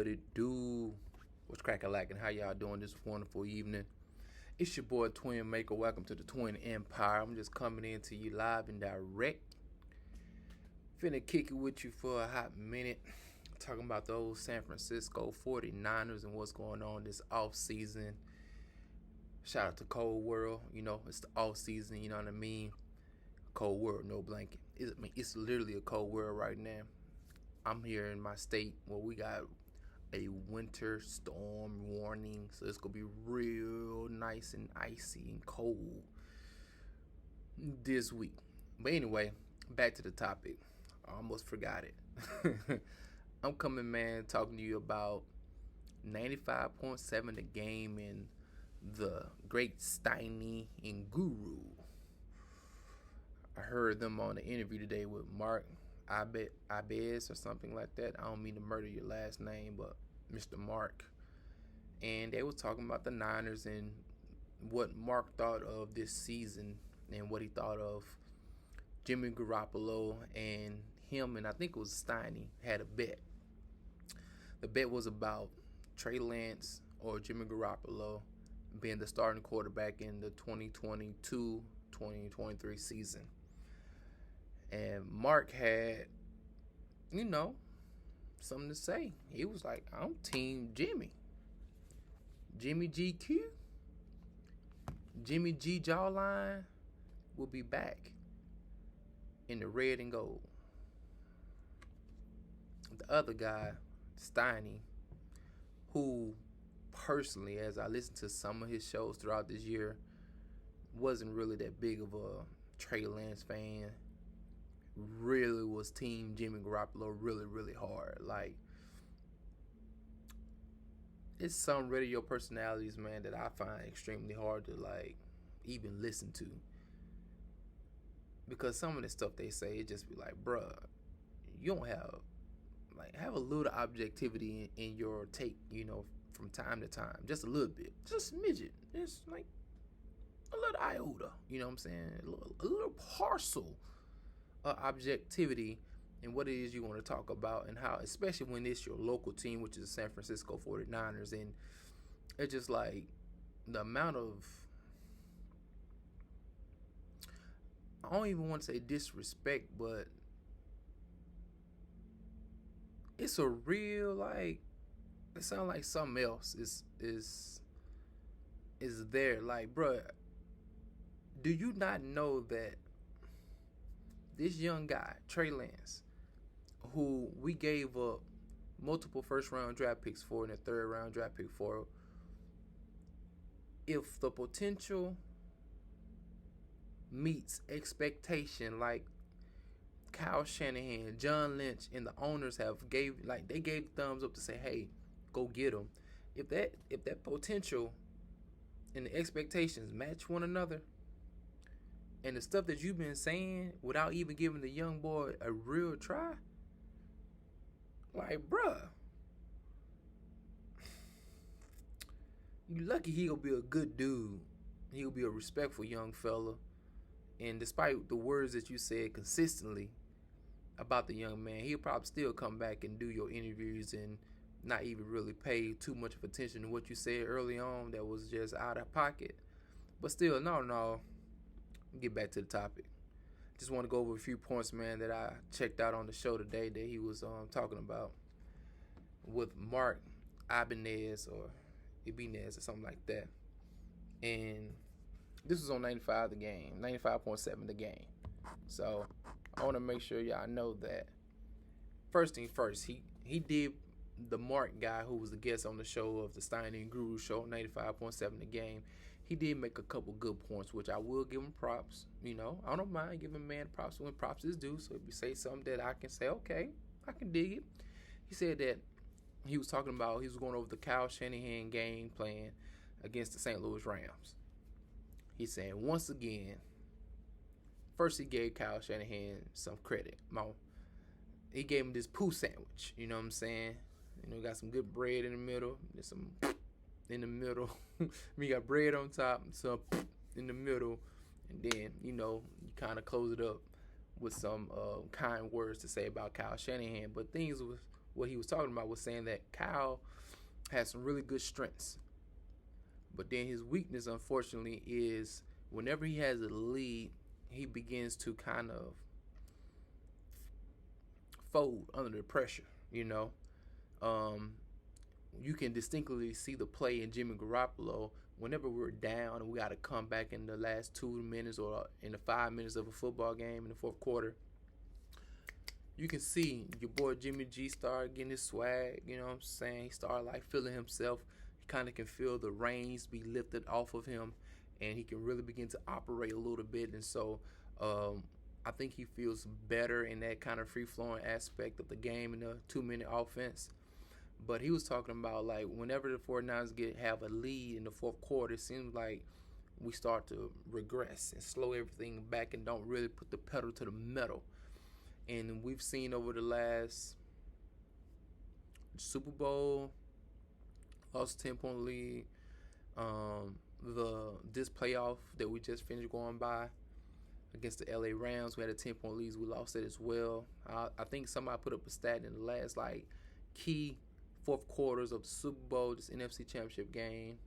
What it do? What's crackin' how y'all doing this wonderful evening? It's your boy Twin Maker. Welcome to the Twin Empire. I'm just coming in to you live and direct. Finna kick it with you for a hot minute. Talking about the old San Francisco 49ers and what's going on this off season. Shout out to Cold World. You know, it's the off season, you know what I mean? Cold world, no blanket. It's literally a cold world right now. I'm here in my state where we got a winter storm warning, so it's gonna be real nice and icy and cold this week. But anyway, back to the topic. I almost forgot it. I'm coming, man, talking to you about 95.7 the game and the great Steiny and Guru. I heard them on the interview today with Mark Ibez or something like that. I don't mean to murder your last name, but Mr. Mark. And they was talking about the Niners and what Mark thought of this season and what he thought of Jimmy Garoppolo, and him and I think it was Steiny had a bet. The bet was about Trey Lance or Jimmy Garoppolo being the starting quarterback in the 2022-2023 season. And Mark had, something to say. He was like, I'm Team Jimmy. Jimmy GQ. Jimmy G Jawline will be back in the red and gold. The other guy, Steiny, who personally, as I listened to some of his shows throughout this year, wasn't really that big of a Trey Lance fan. Really was Team Jimmy Garoppolo really, really hard. Like, it's some radio personalities, man, that I find extremely hard to, like, even listen to. Because some of the stuff they say, it just be like, bruh, you don't have a little objectivity in your take, from time to time. Just a little bit. Just a midget. It's like a little iota, you know what I'm saying? A little parcel objectivity in what it is you want to talk about, and how, especially when it's your local team, which is the San Francisco 49ers, and it's just like the amount of, I don't even want to say disrespect, but it's a real, like, it sounds like something else is there. Like, bruh, do you not know that this young guy, Trey Lance, who we gave up multiple first-round draft picks for and a third-round draft pick for, if the potential meets expectation, like Kyle Shanahan, John Lynch, and the owners gave thumbs up to say, hey, go get him. If that potential and the expectations match one another, and the stuff that you've been saying without even giving the young boy a real try, like, bruh, you lucky he'll be a good dude. He'll be a respectful young fella. And despite the words that you said consistently about the young man, he'll probably still come back and do your interviews and not even really pay too much of attention to what you said early on that was just out of pocket. But still, no. Get back to the topic. Just want to go over a few points, man, that I checked out on the show today that he was talking about with Mark Ibanez or Ibinez or something like that. And this was on 95 the game, 95.7 the game. So I want to make sure y'all know that. First thing first, he did, the Mark guy who was the guest on the show of the Stein and Guru show, 95.7 the game. He did make a couple good points, which I will give him props. I don't mind giving man props when props is due. So if you say something that I can say, okay, I can dig it. He said that he was talking about, he was going over the Kyle Shanahan game plan against the St. Louis Rams. He's saying, once again, first he gave Kyle Shanahan some credit. He gave him this poo sandwich, you know what I'm saying? Got some good bread in the middle, there's some in the middle. We got bread on top, some in the middle, and then, you kind of close it up with some kind words to say about Kyle Shanahan. But things what he was talking about was saying that Kyle has some really good strengths, but then his weakness, unfortunately, is whenever he has a lead, he begins to kind of fold under the pressure. Um, you can distinctly see the play in Jimmy Garoppolo whenever we're down and we got to come back in the last 2 minutes or in the 5 minutes of a football game in the fourth quarter. You can see your boy Jimmy G start getting his swag. You know what I'm saying? He started like feeling himself. He kind of can feel the reins be lifted off of him, and he can really begin to operate a little bit. And so I think he feels better in that kind of free-flowing aspect of the game in the 2-minute offense. But he was talking about like whenever the 49ers have a lead in the fourth quarter, it seems like we start to regress and slow everything back and don't really put the pedal to the metal. And we've seen over the last Super Bowl, lost 10-point lead, this playoff that we just finished going by against the LA Rams, we had a 10-point lead. We lost it as well. I think somebody put up a stat in the last like key fourth quarters of the Super Bowl, this NFC Championship game.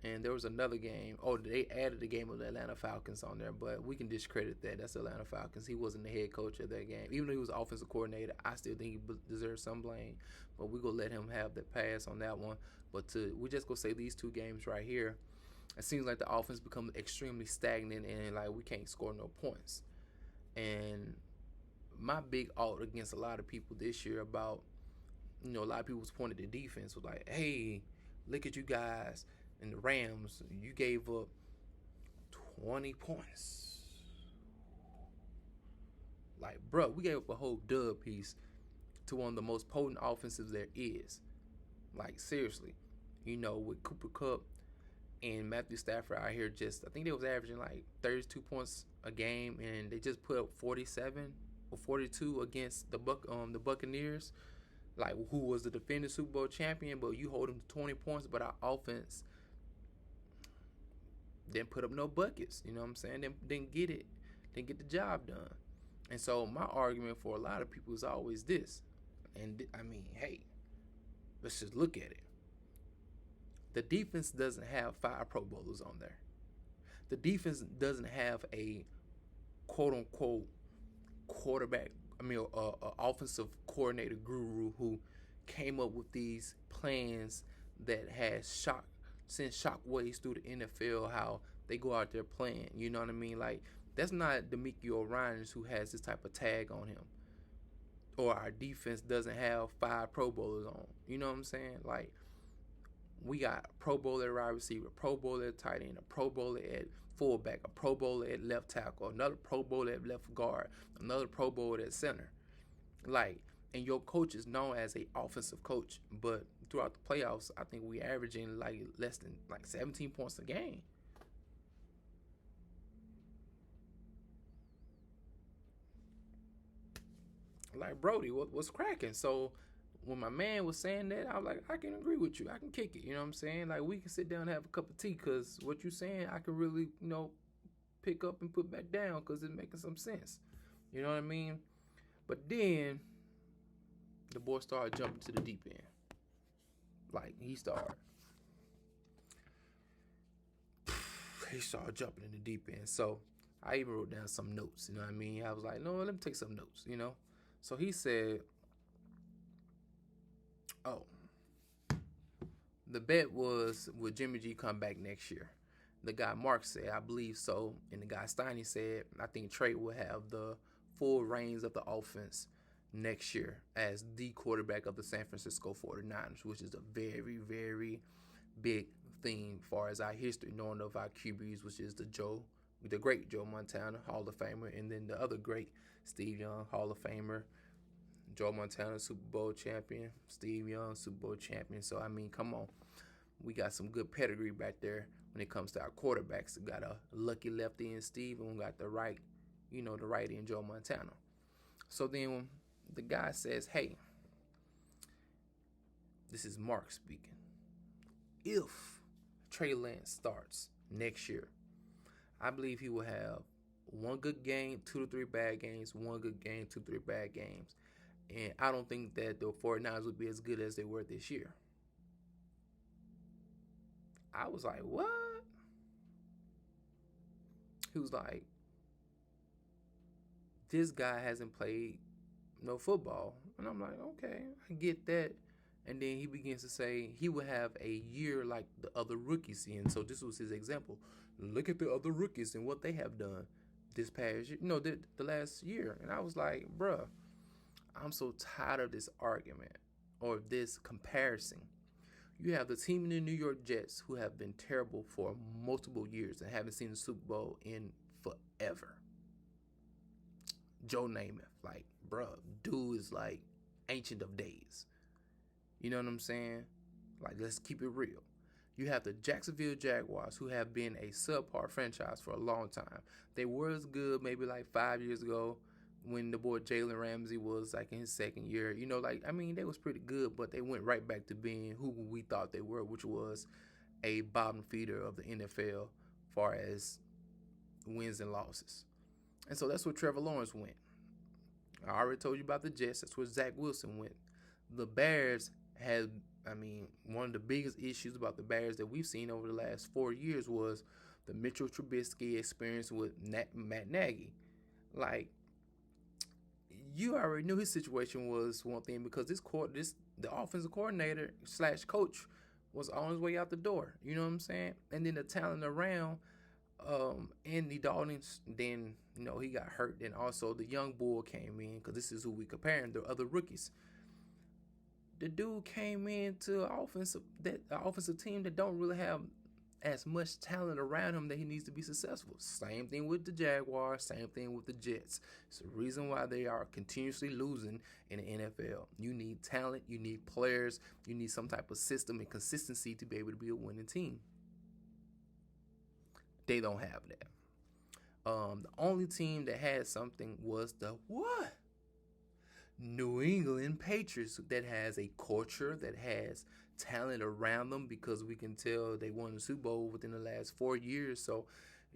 And there was another game. Oh, they added the game of the Atlanta Falcons on there, but we can discredit that. That's the Atlanta Falcons. He wasn't the head coach of that game. Even though he was offensive coordinator, I still think he deserves some blame. But we're going to let him have the pass on that one. But we just going to say these two games right here, it seems like the offense becomes extremely stagnant and like we can't score no points. And my big out against a lot of people this year about, a lot of people was pointing to defense was like, hey, look at you guys. And the Rams, you gave up 20 points. Like, bro, we gave up a whole dub piece to one of the most potent offensives there is. Like, seriously. With Cooper Kupp and Matthew Stafford out here I think they was averaging like 32 points a game, and they just put up 47 or 42 against the Buccaneers, like who was the defending Super Bowl champion, but you hold them to 20 points, but our offense didn't put up no buckets. You know what I'm saying? Didn't get the job done. And so my argument for a lot of people is always this. And I mean, hey, let's just look at it. The defense doesn't have 5 Pro Bowlers on there. The defense doesn't have a quote-unquote quarterback, offensive coordinator guru who came up with these plans that has sent shockwaves through the NFL, how they go out there playing. You know what I mean? Like, that's not D'Amico Ryans who has this type of tag on him. Or our defense doesn't have 5 Pro Bowlers on. You know what I'm saying? Like, we got a Pro Bowler at wide receiver, a Pro Bowler at tight end, a Pro Bowler at fullback, a Pro Bowler at left tackle, another Pro Bowler at left guard, another Pro Bowler at center. Like, and your coach is known as a offensive coach, but throughout the playoffs, I think we averaging like less than like 17 points a game. Like, Brody, what's cracking? So when my man was saying that, I was like, I can agree with you. I can kick it. You know what I'm saying? Like, we can sit down and have a cup of tea, because what you're saying, I can really, pick up and put back down, because it's making some sense. You know what I mean? But then the boy started jumping to the deep end. Like, he started jumping in the deep end. So I even wrote down some notes. You know what I mean? I was like, no, let me take some notes, So he said, the bet was, will Jimmy G come back next year? The guy Mark said, I believe so. And the guy Steiny said, I think Trey will have the full reins of the offense next year as the quarterback of the San Francisco 49ers, which is a very, very big thing as far as our history, knowing of our QBs, which is the great Joe Montana, Hall of Famer, and then the other great Steve Young, Hall of Famer. Joe Montana, Super Bowl champion. Steve Young, Super Bowl champion. So, I mean, come on. We got some good pedigree back there when it comes to our quarterbacks. We got a lucky lefty in Steve, and we got the righty in Joe Montana. So then the guy says, hey, this is Mark speaking. If Trey Lance starts next year, I believe he will have one good game, 2 to 3 bad games, one good game, 2 to 3 bad games. And I don't think that the 49ers would be as good as they were this year. I was like, what? He was like, this guy hasn't played no football. And I'm like, okay, I get that. And then he begins to say he would have a year like the other rookies. And so this was his example. Look at the other rookies and what they have done this past year, the last year. And I was like, bruh, I'm so tired of this argument or this comparison. You have the team in the New York Jets who have been terrible for multiple years and haven't seen the Super Bowl in forever. Joe Namath, like, bruh, dude is like ancient of days. You know what I'm saying? Like, let's keep it real. You have the Jacksonville Jaguars, who have been a subpar franchise for a long time. They were as good maybe like 5 years ago when the boy Jalen Ramsey was like in his second year. They was pretty good, but they went right back to being who we thought they were, which was a bottom feeder of the NFL as far as wins and losses. And so that's where Trevor Lawrence went. I already told you about the Jets. That's where Zach Wilson went. The Bears had, one of the biggest issues about the Bears that we've seen over the last 4 years was the Mitchell Trubisky experience with Matt Nagy. Like, you already knew his situation was one thing because the offensive coordinator / coach was on his way out the door. You know what I'm saying? And then the talent around Andy Dalton, then he got hurt. Then also the young bull came in because this is who we comparing the other rookies. The dude came into an offensive team that don't really have as much talent around him that he needs to be successful. Same thing with the Jaguars, same thing with the Jets. It's the reason why they are continuously losing in the NFL. You need talent, you need players, you need some type of system and consistency to be able to be a winning team. They don't have that. The only team that had something was the what? New England Patriots, that has a culture, that has talent around them, because we can tell they won the Super Bowl within the last 4 years. So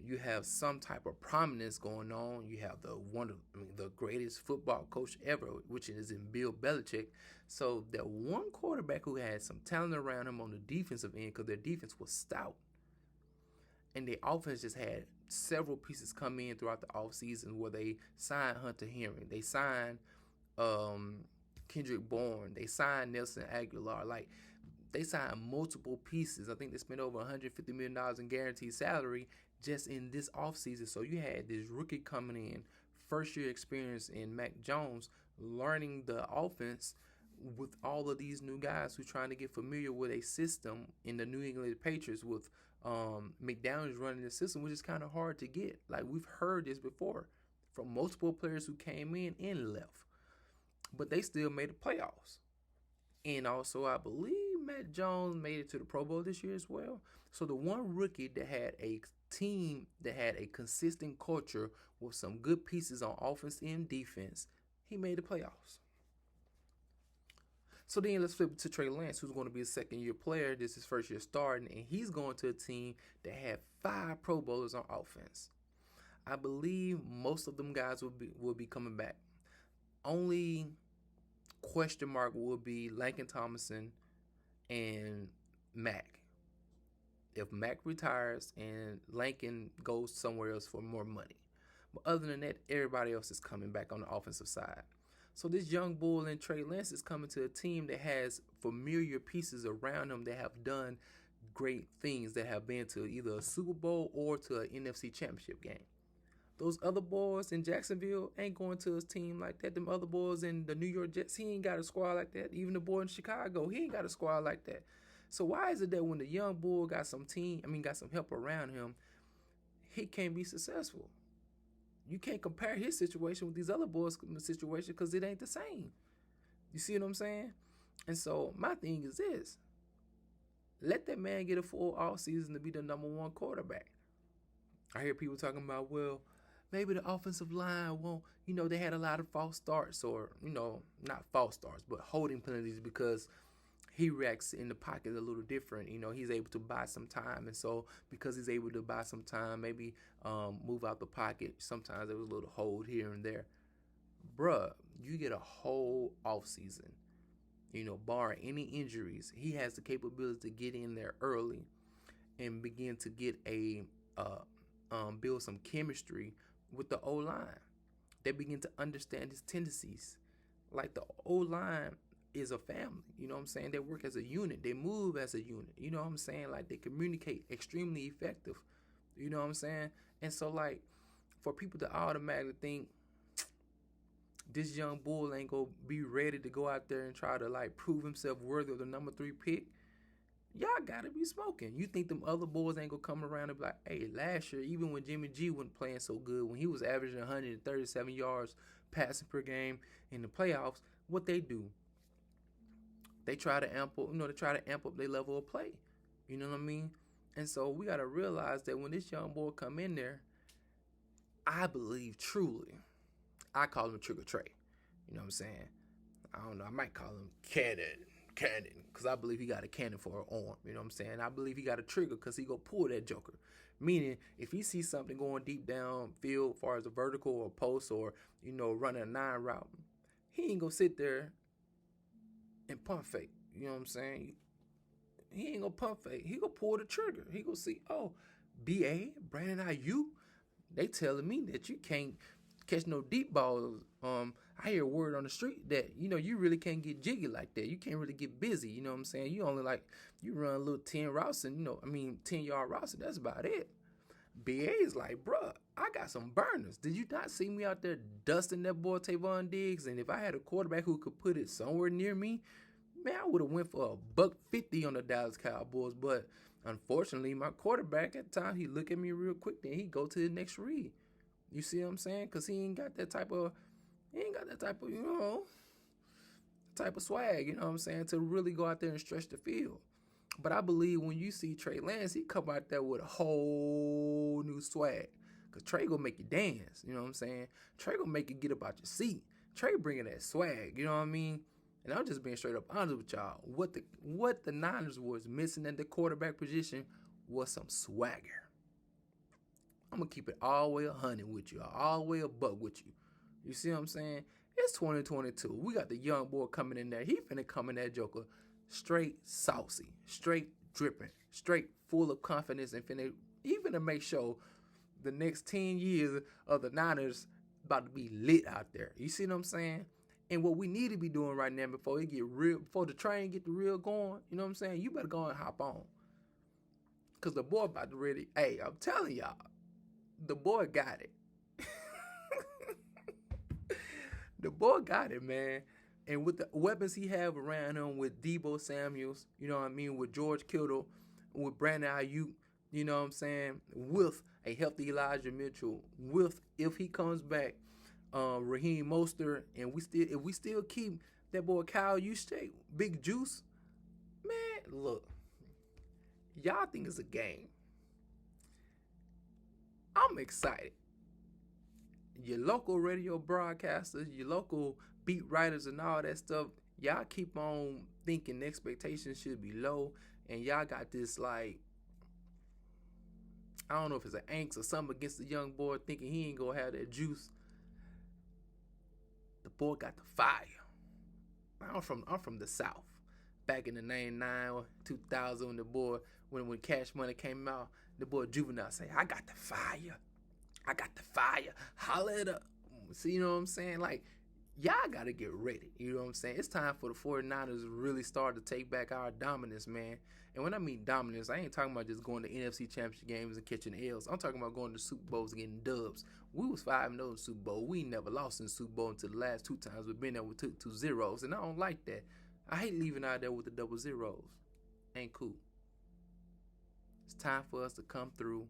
you have some type of prominence going on. You have the greatest football coach ever, which is in Bill Belichick. So that one quarterback who had some talent around him on the defensive end, because their defense was stout. And the offense just had several pieces come in throughout the offseason where they signed Hunter Henry. They signed Kendrick Bourne. They signed Nelson Aguilar. Like, they signed multiple pieces. I think they spent over $150 million in guaranteed salary just in this offseason. So you had this rookie coming in, first year experience in Mac Jones, learning the offense with all of these new guys who are trying to get familiar with a system in the New England Patriots with McDaniels running the system, which is kind of hard to get. Like, we've heard this before from multiple players who came in and left, but they still made the playoffs. And also, I believe Matt Jones made it to the Pro Bowl this year as well. So the one rookie that had a team that had a consistent culture with some good pieces on offense and defense, he made the playoffs. So then let's flip to Trey Lance, who's going to be a second-year player. This is his first year starting, and he's going to a team that had 5 Pro Bowlers on offense. I believe most of them guys will be coming back. Only question mark will be Laken Tomlinson and Mac. If Mac retires and Laken goes somewhere else for more money. But other than that, everybody else is coming back on the offensive side. So this young bull in Trey Lance is coming to a team that has familiar pieces around him that have done great things, that have been to either a Super Bowl or to an NFC Championship game. Those other boys in Jacksonville ain't going to his team like that. Them other boys in the New York Jets, he ain't got a squad like that. Even the boy in Chicago, he ain't got a squad like that. So why is it that when the young bull got some help around him, he can't be successful? You can't compare his situation with these other boys' situation because it ain't the same. You see what I'm saying? And so my thing is this. Let that man get a full off season to be the number 1 quarterback. I hear people talking about, well, maybe the offensive line won't, they had a lot of false starts, or, not false starts, but holding penalties, because he reacts in the pocket a little different. He's able to buy some time. And so because he's able to buy some time, maybe move out the pocket, sometimes there was a little hold here and there. Bruh, You get a whole off season. Barring any injuries, he has the capability to get in there early and begin to get build some chemistry with the O line. They begin to understand his tendencies. Like the O line is a family. You know what I'm saying? They work as a unit. They move as a unit. You know what I'm saying? Like they communicate extremely effective. You know what I'm saying? And so like for people to automatically think this young bull ain't gonna be ready to go out there and try to like prove himself worthy of the number 3 pick, y'all gotta be smoking. You think them other boys ain't gonna come around and be like, hey, last year, even when Jimmy G wasn't playing so good, when he was averaging 137 yards passing per game in the playoffs, what they do? They try to amp up their level of play. You know what I mean? And so we gotta realize that when this young boy come in there, I believe truly, I call him Trigger Trey. You know what I'm saying? I don't know. I might call him Cannon, because I believe he got a cannon for an arm. You know what I'm saying? I believe he got a trigger because he go pull that joker. Meaning, if he sees something going deep down field, as far as a vertical or post or, running a 9 route, he ain't gonna sit there and pump fake. You know what I'm saying? He ain't gonna pump fake. He gonna pull the trigger. He gonna see, oh, B.A., Brandon IU, they telling me that you can't catch no deep balls. I hear a word on the street that, you really can't get jiggy like that. You can't really get busy. You know what I'm saying? You only you run a little 10 routes and, 10-yard routes and that's about it. BA is like, bruh, I got some burners. Did you not see me out there dusting that boy Tavon Diggs? And if I had a quarterback who could put it somewhere near me, man, I would have went for $150 on the Dallas Cowboys. But unfortunately, my quarterback at the time, he look at me real quick, then he go to the next read. You see what I'm saying? Because he ain't got that type of, type of swag, you know what I'm saying, to really go out there and stretch the field. But I believe when you see Trey Lance, he come out there with a whole new swag. Because Trey gonna make you dance, you know what I'm saying? Trey gonna make you get up out your seat. Trey bringing that swag, you know what I mean? And I'm just being straight up honest with y'all. What the Niners was missing at the quarterback position was some swagger. I'm going to keep it all the way 100 with you, all the way a buck with you. You see what I'm saying? It's 2022. We got the young boy coming in there. He finna come in that joker straight saucy, straight dripping, straight full of confidence, and he finna make sure the next 10 years of the Niners about to be lit out there. You see what I'm saying? And what we need to be doing right now before the train get the real going, you know what I'm saying? You better go and hop on. Because the boy about to ready. Hey, I'm telling y'all, the boy got it. The boy got it, man. And with the weapons he have around him, with Deebo Samuels, you know what I mean, with George Kittle, with Brandon Ayuk, you know what I'm saying, with a healthy Elijah Mitchell, with, if he comes back, Raheem Mostert, and if we still keep that boy Kyle Juszczyk, Big Juice, man, look, y'all think it's a game. I'm excited. Your local radio broadcasters, your local beat writers and all that stuff, y'all keep on thinking the expectations should be low, and y'all got this, like, I don't know if it's an angst or something against the young boy thinking he ain't gonna have that juice. The boy got the fire. I'm from the South. Back in the 99 or 2000 when Cash Money came out, the boy Juvenile say, I got the fire. I got the fire. Holla it up. See, you know what I'm saying? Like, y'all got to get ready. You know what I'm saying? It's time for the 49ers to really start to take back our dominance, man. And when I mean dominance, I ain't talking about just going to NFC Championship games and catching L's. I'm talking about going to Super Bowls and getting dubs. We was 5-0 in the Super Bowl. We never lost in the Super Bowl until the last 2 times we've been there with two zeros. And I don't like that. I hate leaving out there with the double zeros. Ain't cool. It's time for us to come through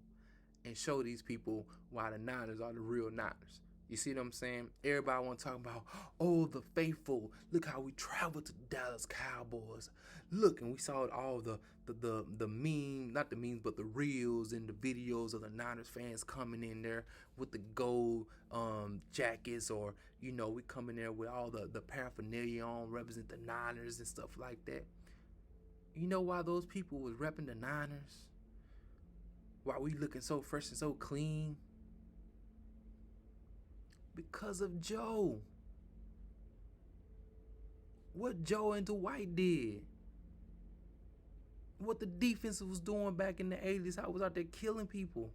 and show these people why the Niners are the real Niners. You see what I'm saying? Everybody want to talk about, oh, the faithful. Look how we traveled to the Dallas Cowboys. Look, and we saw all the meme, not the memes, but the reels and the videos of the Niners fans coming in there with the gold jackets, or, you know, we come in there with all the paraphernalia on, represent the Niners and stuff like that. You know why those people was repping the Niners? Why we looking so fresh and so clean? Because of Joe. what Joe and Dwight did, what the defense was doing back in the 80s, how it was out there killing people.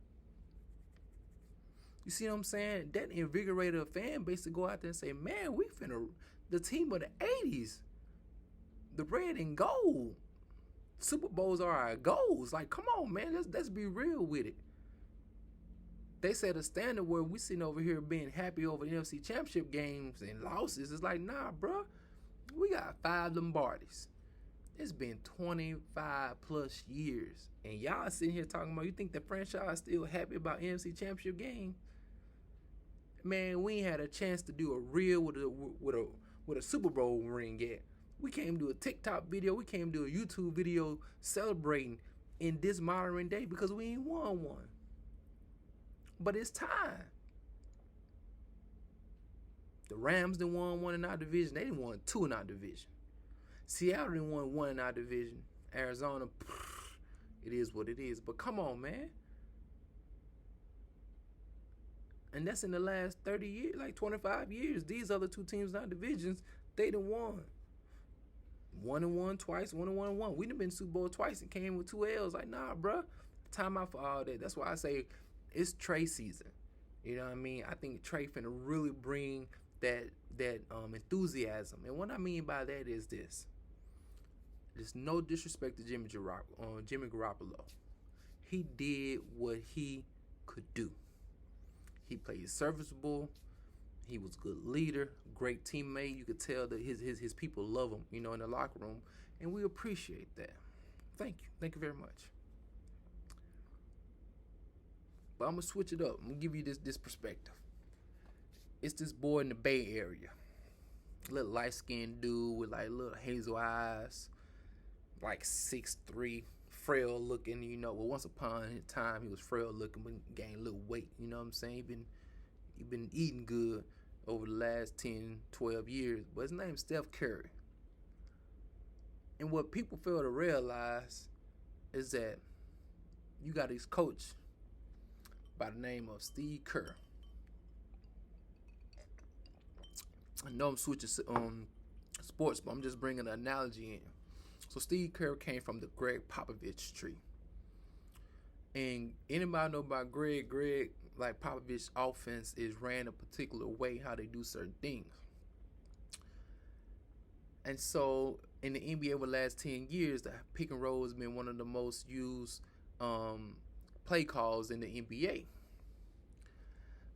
You see what I'm saying? That invigorated a fan base to go out there and say, man, we finna, the team of the 80s, the red and gold. Super Bowls are our goals. Like, come on, man, let's be real with it. They set a standard where we sitting over here being happy over NFC Championship games and losses. It's like, nah, bro, we got 5 Lombardis. It's been 25 plus years, and y'all sitting here talking about, you think the franchise still happy about NFC Championship game? Man, we ain't had a chance to do a reel with a Super Bowl ring yet. We can't do a TikTok video. We can't do a YouTube video celebrating in this modern day because we ain't won one. But it's time. The Rams done won one in our division. They done won 2 in our division. Seattle done won 1 in our division. Arizona, it is what it is. But come on, man. And that's in the last 30 years, like 25 years. These other 2 teams in our divisions, they done won. 1-1 twice, 1-1. We done been Super Bowl twice and came with 2 L's. Like, nah, bruh. Time out for all that. That's why I say it's Trey season. You know what I mean? I think Trey finna really bring that enthusiasm. And what I mean by that is this. There's no disrespect to Jimmy Garoppolo. He did what he could do. He played serviceable. He was a good leader, great teammate. You could tell that his people love him, you know, in the locker room. And we appreciate that. Thank you. Thank you very much. But I'm going to switch it up. I'm going to give you this perspective. It's this boy in the Bay Area. Little light-skinned dude with like little hazel eyes. Like 6'3", frail looking, you know. Well, once upon a time, he was frail looking, but gained a little weight, you know what I'm saying? He been eating good over the last 10, 12 years. But his name's Steph Curry. And what people fail to realize is that you got this coach by the name of Steve Kerr. I know I'm switching sports, but I'm just bringing an analogy in. So Steve Kerr came from the Greg Popovich tree. And anybody know about Greg, like Popovich's offense is ran a particular way how they do certain things. And so in the NBA over the last 10 years, the pick and roll has been one of the most used play calls in the NBA.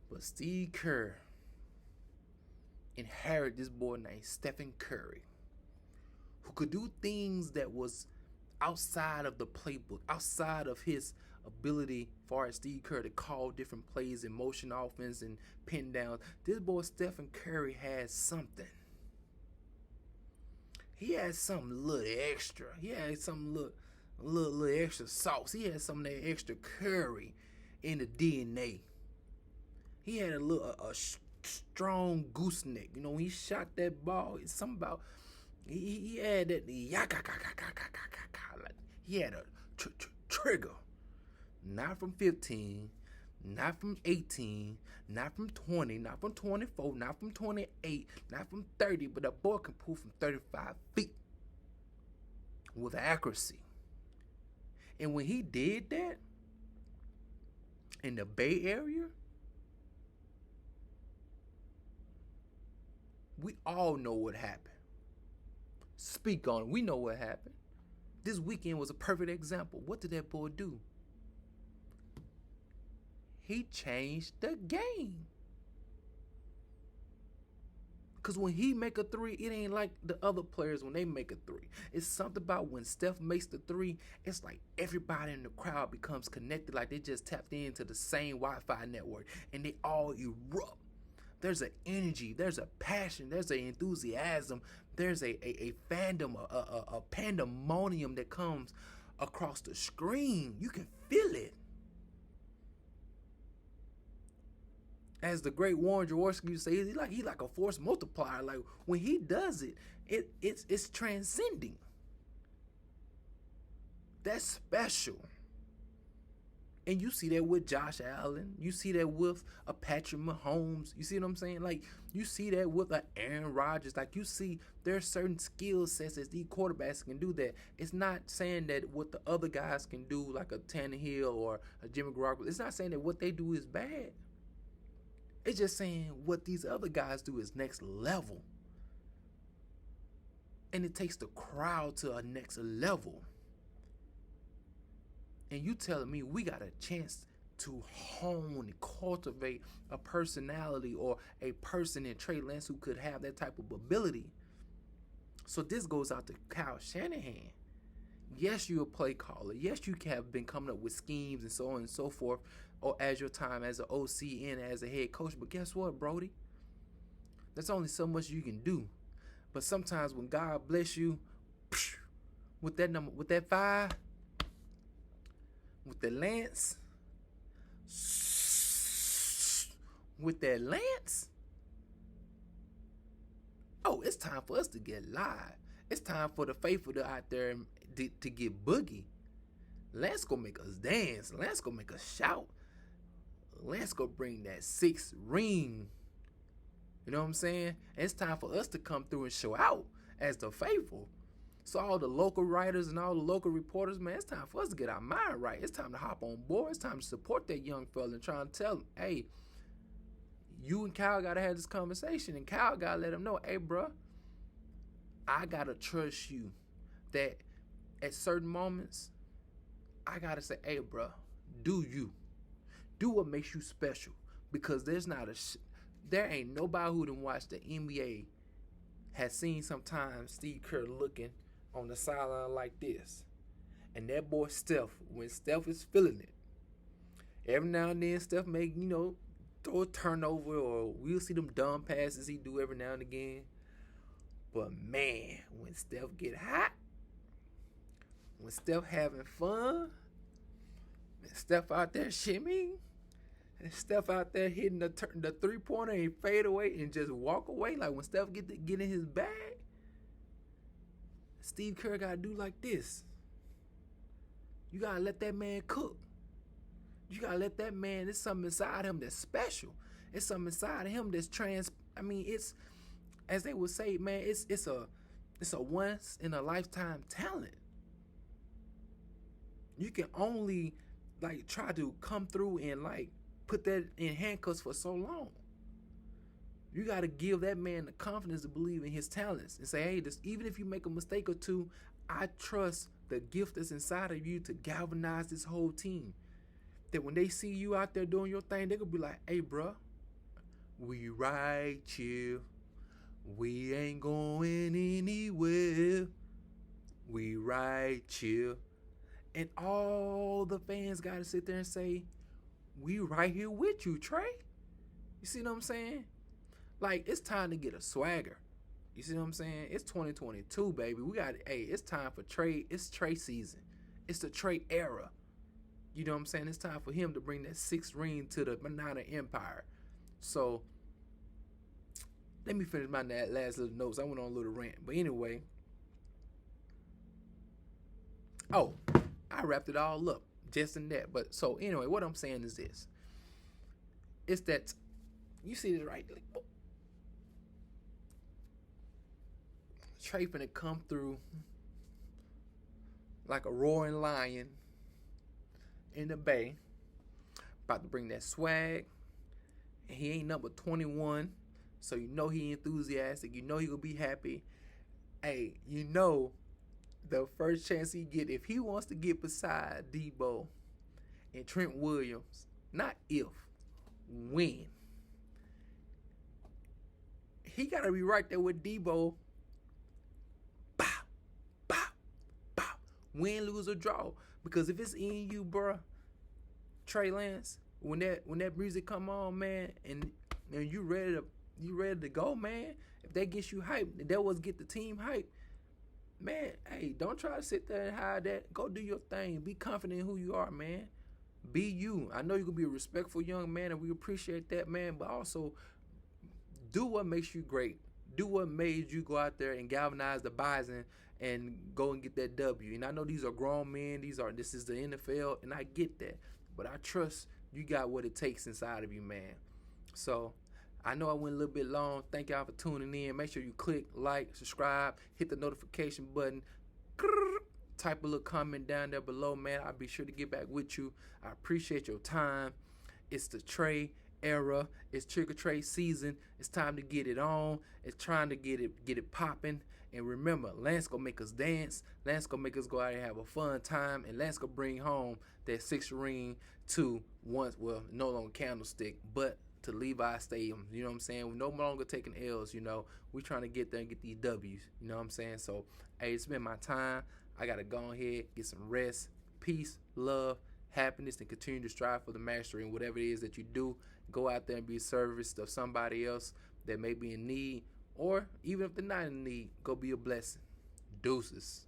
But Steve Kerr inherited this boy named Stephen Curry, who could do things that was outside of the playbook, outside of his ability far as Steve Kerr to call different plays in motion offense and pin downs. This boy Stephen Curry has something. He had something a little extra. He had something a little extra sauce. He had some of that extra curry in the DNA. He had a strong gooseneck. You know, when he shot that ball, it's something about he had that like he had a trigger. Not from 15, not from 18, not from 20, not from 24, not from 28, not from 30, but that boy can pull from 35 feet with accuracy. And when he did that in the Bay Area, we all know what happened. Speak on it. We know what happened. This weekend was a perfect example. What did that boy do? He changed the game. Because when he make a three, it ain't like the other players when they make a three. It's something about when Steph makes the three, it's like everybody in the crowd becomes connected, like they just tapped into the same Wi-Fi network, and they all erupt. There's an energy, there's a passion, there's an enthusiasm, there's a fandom, a pandemonium that comes across the screen. You can feel it. As the great Warren Jaworski used to say, he like a force multiplier. Like when he does it, it's transcending. That's special. And you see that with Josh Allen. You see that with a Patrick Mahomes. You see what I'm saying? Like, you see that with a Aaron Rodgers. Like, you see there are certain skill sets that these quarterbacks can do that. It's not saying that what the other guys can do, like a Tannehill or a Jimmy Garoppolo, it's not saying that what they do is bad. It's just saying what these other guys do is next level. And it takes the crowd to a next level. And you telling me we got a chance to hone and cultivate a personality or a person in Trey Lance who could have that type of ability. So this goes out to Kyle Shanahan. Yes, you're a play caller. Yes, you have been coming up with schemes and so on and so forth, or as your time as an OC and as a head coach. But guess what, Brody? There's only so much you can do. But sometimes when God bless you with that number, with that 5, with the Lance, with that Lance, oh, it's time for us to get live. It's time for the faithful to out there to get boogie. Lance gonna make us dance. Lance gonna make us shout. Lance gonna bring that 6th ring. You know what I'm saying? And it's time for us to come through and show out as the faithful. So all the local writers and all the local reporters, man, it's time for us to get our mind right. It's time to hop on board. It's time to support that young fella and try and tell him, hey, you and Kyle got to have this conversation. And Kyle got to let him know, hey, bro, I got to trust you that at certain moments, I got to say, hey, bro, do you. Do what makes you special. Because there ain't nobody who done watched the NBA has seen sometimes Steve Kerr looking on the sideline like this. And that boy Steph, when Steph is feeling it, every now and then Steph may, throw a turnover, or we'll see them dumb passes he do every now and again. But man, when Steph get hot, when Steph having fun, and Steph out there shimmying, and Steph out there hitting the 3-pointer and fade away and just walk away, like when Steph get in his bag, Steve Kerr got to do like this. You got to let that man cook. You got to let that man, there's something inside him that's special. It's something inside of him that's it's, as they would say, man, it's a once in a lifetime talent. You can only try to come through and put that in handcuffs for so long. You got to give that man the confidence to believe in his talents and say, hey, even if you make a mistake or two, I trust the gift that's inside of you to galvanize this whole team. That when they see you out there doing your thing, they're going to be like, hey, bro, we right here. We ain't going anywhere. We right here. And all the fans got to sit there and say, we right here with you, Trey. You see what I'm saying? It's time to get a swagger. You see what I'm saying? It's 2022, baby. It's time for Trey. It's Trey season. It's the Trey era. You know what I'm saying? It's time for him to bring that 6th ring to the Banana Empire. So, let me finish my last little notes. I went on a little rant. But anyway. Oh, I wrapped it all up. Just in that. But so anyway, what I'm saying is this. It's that you see this right. Trey finna come through like a roaring lion in the bay. About to bring that swag. And he ain't number 21. So you know he enthusiastic. You know he gonna be happy. Hey, the first chance he get, if he wants to get beside Debo and Trent Williams, not if, when, he got to be right there with Debo. Bow, bow, bow. Win, lose, or draw. Because if it's in you, bruh, Trey Lance, when that music come on, man, and you ready to go, man, if that gets you hyped, that was get the team hyped, man, hey, don't try to sit there and hide that. Go do your thing. Be confident in who you are, man. Be you. I know you're going to be a respectful young man, and we appreciate that, man, but also do what makes you great. Do what made you go out there and galvanize the Bison and go and get that W. And I know these are grown men. This is the NFL, and I get that. but I trust you got what it takes inside of you, man. So I know I went a little bit long. Thank y'all for tuning in. Make sure you click, like, subscribe, hit the notification button. Type a little comment down there below, man. I'll be sure to get back with you. I appreciate your time. It's the Trey era. It's Trigger Trey season. It's time to get it on. It's trying to get it popping. And remember, Lance gonna make us dance. Lance gonna make us go out and have a fun time. And Lance gonna bring home that 6 ring to once, well, no longer Candlestick, but to Levi Stadium. You know what I'm saying? We're no longer taking L's, you know. We're trying to get there and get these W's. You know what I'm saying? So, hey, it's been my time. I got to go ahead, get some rest, peace, love, happiness, and continue to strive for the mastery in whatever it is that you do. Go out there and be a service of somebody else that may be in need, or even if they're not in need, go be a blessing. Deuces.